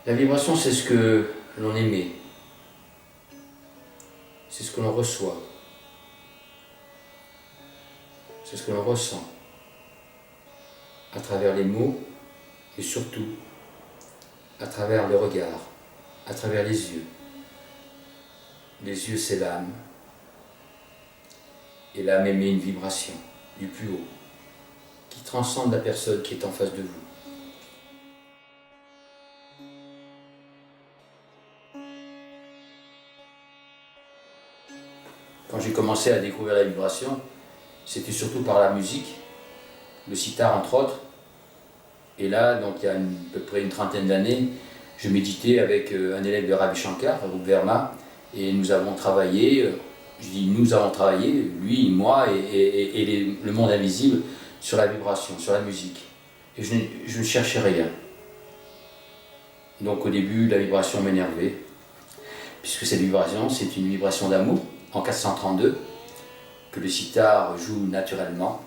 La vibration, c'est ce que l'on émet, c'est ce que l'on reçoit, c'est ce que l'on ressent à travers les mots, mais surtout à travers le regard, à travers les yeux. Les yeux, c'est l'âme, et l'âme émet une vibration du plus haut, qui transcende la personne qui est en face de vous. Quand j'ai commencé à découvrir la vibration, c'était surtout par la musique, le sitar entre autres. Et là, donc il y a à peu près une trentaine d'années, je méditais avec un élève de Ravi Shankar, Rup Verma, et nous avons travaillé, je dis nous avons travaillé, lui, moi et le monde invisible, sur la vibration, sur la musique. Et je ne cherchais rien. Donc au début, la vibration m'énervait, puisque cette vibration, c'est une vibration d'amour, en 432, que le sitar joue naturellement.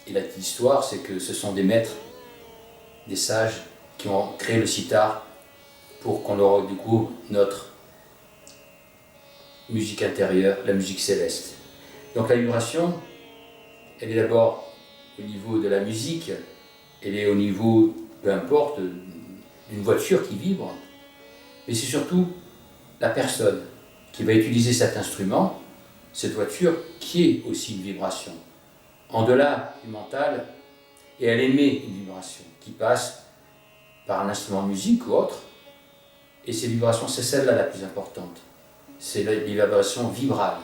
Et la petite histoire, c'est que ce sont des maîtres, des sages, qui ont créé le sitar pour qu'on leur découvre notre musique intérieure, la musique céleste. Donc la vibration, elle est d'abord au niveau de la musique, elle est au niveau, peu importe, d'une voiture qui vibre, mais c'est surtout la personne qui va utiliser cet instrument, cette voiture, qui est aussi une vibration. En delà du mental, et elle émet une vibration qui passe par un instrument de musique ou autre, et ces vibrations, c'est celle-là la plus importante. C'est les vibrations vibrales.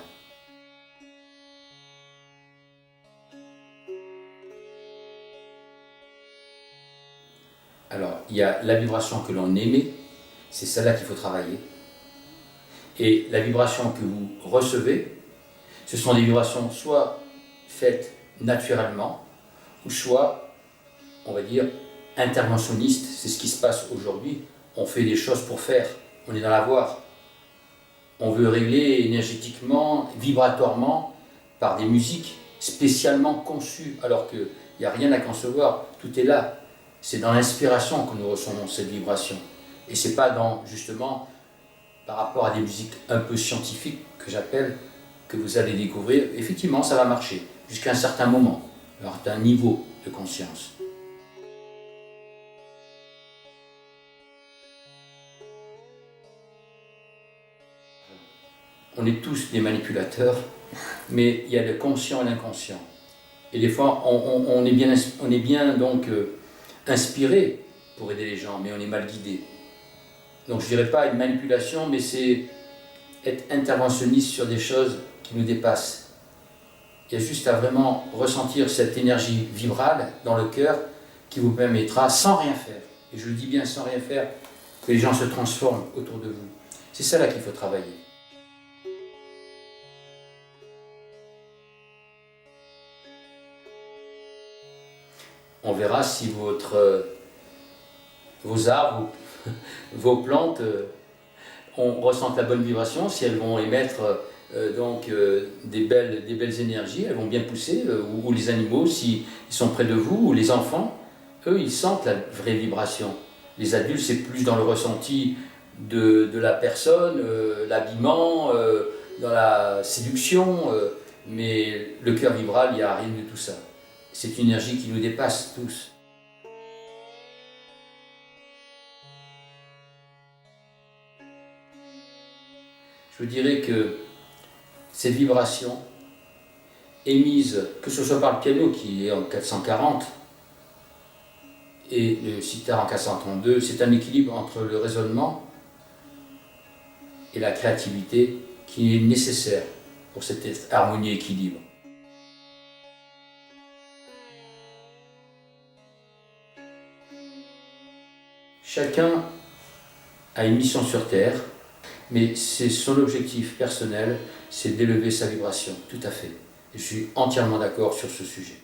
Alors, il y a la vibration que l'on émet, c'est celle-là qu'il faut travailler. Et la vibration que vous recevez, ce sont des vibrations soit faites naturellement, ou soit, on va dire, interventionnistes. C'est ce qui se passe aujourd'hui. On fait des choses pour faire, on est dans la voie. On veut régler énergétiquement, vibratoirement, par des musiques spécialement conçues, alors qu'il n'y a rien à concevoir, tout est là. C'est dans l'inspiration que nous recevons cette vibration. Et c'est pas dans, justement, par rapport à des musiques un peu scientifiques, que j'appelle, que vous allez découvrir. Effectivement, ça va marcher, jusqu'à un certain moment, à un certain niveau de conscience. On est tous des manipulateurs, mais il y a le conscient et l'inconscient. Et des fois, on est bien donc inspiré pour aider les gens, mais on est mal guidé. Donc je ne dirais pas une manipulation, mais c'est être interventionniste sur des choses qui nous dépassent. Il y a juste à vraiment ressentir cette énergie vibrale dans le cœur qui vous permettra, sans rien faire, et je le dis bien sans rien faire, que les gens se transforment autour de vous. C'est ça là qu'il faut travailler. On verra si vos arbres, vos plantes ressentent la bonne vibration, si elles vont émettre des belles énergies, elles vont bien pousser, ou les animaux, s'ils sont près de vous, ou les enfants, eux, ils sentent la vraie vibration. Les adultes, c'est plus dans le ressenti de la personne, l'habillement, dans la séduction, mais le cœur vibral, il n'y a rien de tout ça. C'est une énergie qui nous dépasse tous. Je dirais que cette vibration émise, que ce soit par le piano qui est en 440 et le sitar en 432, c'est un équilibre entre le raisonnement et la créativité qui est nécessaire pour cette harmonie et équilibre. Chacun a une mission sur Terre, mais c'est son objectif personnel, c'est d'élever sa vibration, tout à fait. Et je suis entièrement d'accord sur ce sujet.